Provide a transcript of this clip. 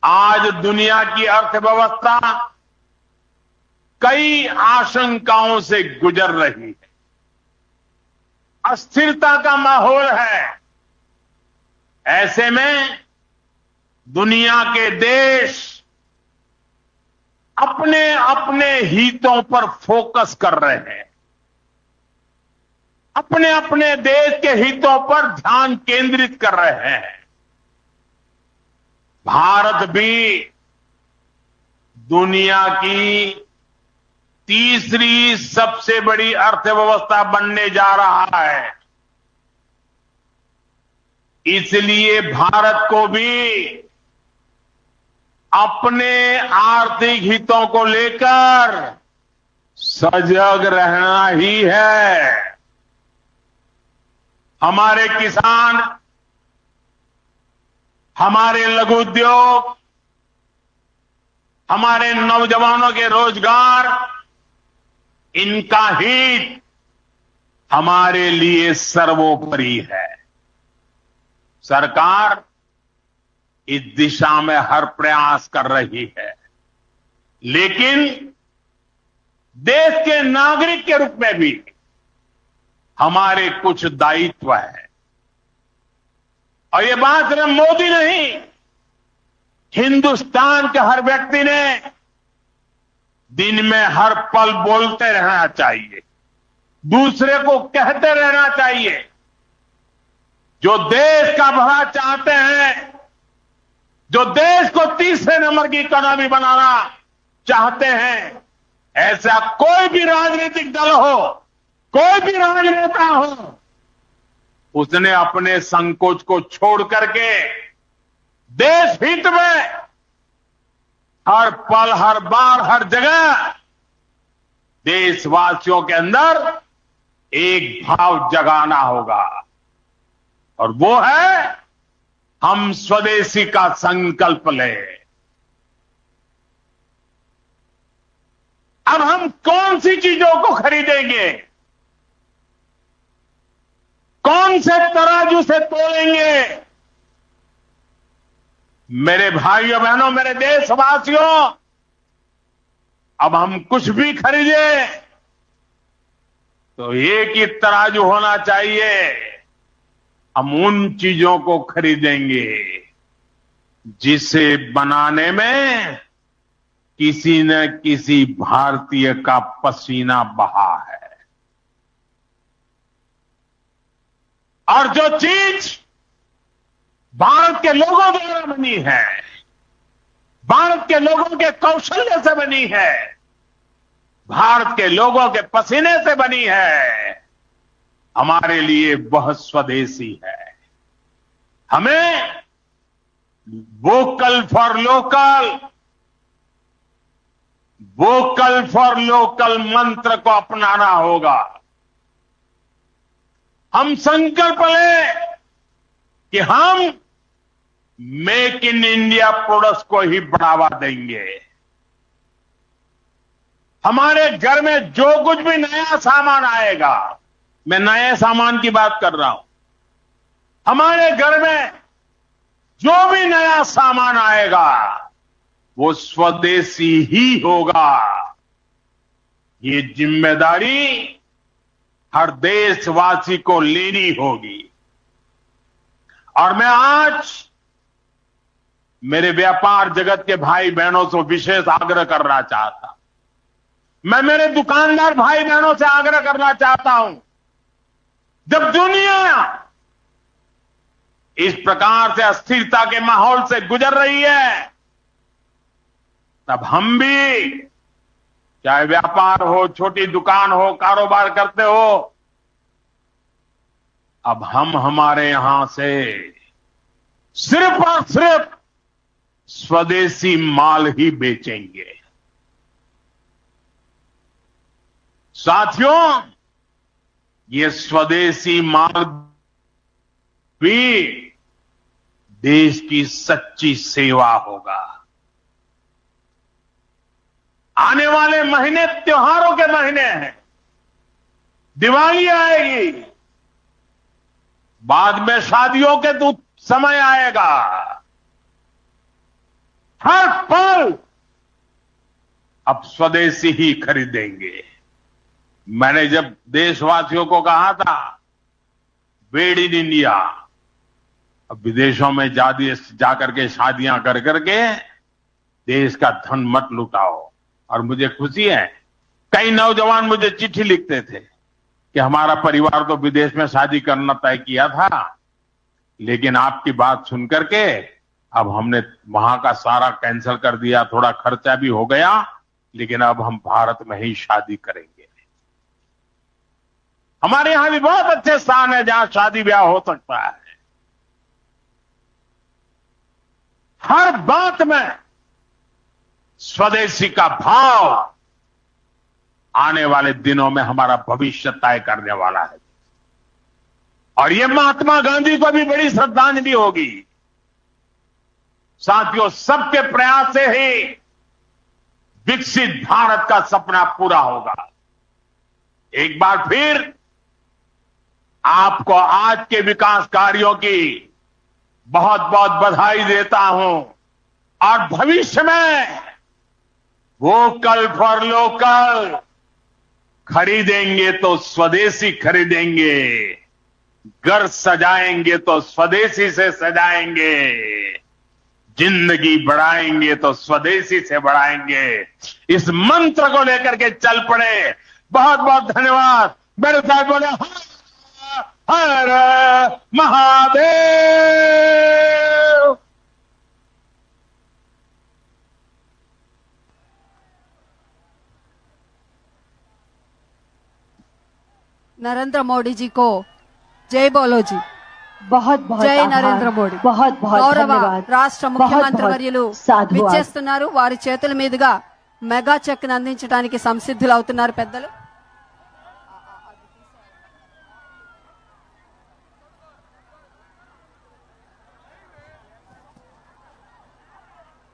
आज दुनिया की अर्थव्यवस्था कई आशंकाओं से गुजर रही है। अस्थिरता का माहौल है। ऐसे में दुनिया के देश अपने अपने हितों पर फोकस कर रहे हैं। अपने अपने देश के हितों पर ध्यान केंद्रित कर रहे हैं। भारत भी दुनिया की तीसरी सबसे बड़ी अर्थव्यवस्था बनने जा रहा है। इसलिए भारत को भी अपने आर्थिक हितों को लेकर सजग रहना ही है। हमारे किसान, हमारे लघु उद्योग, हमारे नौजवानों के रोजगार, इनका हित हमारे लिए सर्वोपरि है। सरकार इस दिशा में हर प्रयास कर रही है, लेकिन देश के नागरिक के रूप में भी हमारे कुछ दायित्व है। और ये बात सिर्फ मोदी नहीं, हिंदुस्तान के हर व्यक्ति ने दिन में हर पल बोलते रहना चाहिए, दूसरे को कहते रहना चाहिए। जो देश का भला चाहते हैं, जो देश को तीसरे नंबर की इकोनॉमी बनाना चाहते हैं, ऐसा कोई भी राजनीतिक दल हो, कोई भी राजनेता हो, उसने अपने संकोच को छोड़ करके देश हित में हर पल, हर बार, हर जगह देशवासियों के अंदर एक भाव जगाना होगा, और वो है हम स्वदेशी का संकल्प लें। अब हम कौन सी चीजों को खरीदेंगे, कौन से तराजू से तोलेंगे? मेरे भाइयों बहनों, मेरे देशवासियों, अब हम कुछ भी खरीदे तो एक ही तराजू होना चाहिए। हम उन चीजों को खरीदेंगे जिसे बनाने में किसी न किसी भारतीय का पसीना बहा है। और जो चीज भारत के लोगों द्वारा बनी है, भारत के लोगों के कौशल्य से बनी है, भारत के लोगों के पसीने से बनी है, हमारे लिए वह स्वदेशी है। हमें vocal for local, vocal for local मंत्र को अपनाना होगा। हम संकल्प लें कि हम मेक इन इंडिया प्रोडक्ट्स को ही बढ़ावा देंगे। हमारे घर में जो कुछ भी नया सामान आएगा, मैं नए सामान की बात कर रहा हूं, हमारे घर में जो भी नया सामान आएगा वो स्वदेशी ही होगा। ये जिम्मेदारी हर देशवासी को लेनी होगी। और मैं आज मेरे व्यापार जगत के भाई बहनों से विशेष आग्रह करना चाहता, मैं मेरे दुकानदार भाई बहनों से आग्रह करना चाहता हूं, जब दुनिया इस प्रकार से अस्थिरता के माहौल से गुजर रही है, तब हम भी, चाहे व्यापार हो, छोटी दुकान हो, कारोबार करते हो, अब हम हमारे यहां से सिर्फ और सिर्फ स्वदेशी माल ही बेचेंगे। साथियों, ये स्वदेशी माल भी देश की सच्ची सेवा होगा। आने वाले महीने त्योहारों के महीने हैं, दिवाली आएगी, बाद में शादियों के समय आएगा। पल अब स्वदेशी ही खरीदेंगे। मैंने जब देशवासियों को कहा था मेड इन इंडिया, अब विदेशों में जाकर के शादियां कर करके देश का धन मत लुटाओ। और मुझे खुशी है, कई नौजवान मुझे चिट्ठी लिखते थे कि हमारा परिवार तो विदेश में शादी करना तय किया था, लेकिन आपकी बात सुन करके अब हमने वहां का सारा कैंसिल कर दिया, थोड़ा खर्चा भी हो गया, लेकिन अब हम भारत में ही शादी करेंगे। हमारे यहां भी बहुत अच्छे स्थान है जहां शादी ब्याह हो सकता है। हर बात में स्वदेशी का भाव आने वाले दिनों में हमारा भविष्य तय करने वाला है। और ये महात्मा गांधी को भी बड़ी श्रद्धांजलि होगी। साथियों, सबके प्रयास से ही विकसित भारत का सपना पूरा होगा। एक बार फिर आपको आज के विकास कार्यों की बहुत बहुत बधाई देता हूं और भविष्य में वोकल फॉर लोकल, खरीदेंगे तो स्वदेशी खरीदेंगे, घर सजाएंगे तो स्वदेशी से सजाएंगे, जिंदगी बढ़ाएंगे तो स्वदेशी से बढ़ाएंगे। इस मंत्र को लेकर के चल पड़े। बहुत बहुत धन्यवाद। मेरे साथ बोले हर महादेव। नरेंद्र मोदी जी को जय बोलो जी। बहुत बहुत జై నరేంద్ర మోడీ। बहुत बहुत గౌరవ धन्यवाद। రాష్ట్ర ముఖ్యమంత్రి వర్యులు సాధువాద్। విచ్చేస్తున్నారు। వారి చేతుల మీదుగా మెగా చెక్ ను అందించడానికి సంసిద్ధులు అవుతున్నారు పెద్దలు।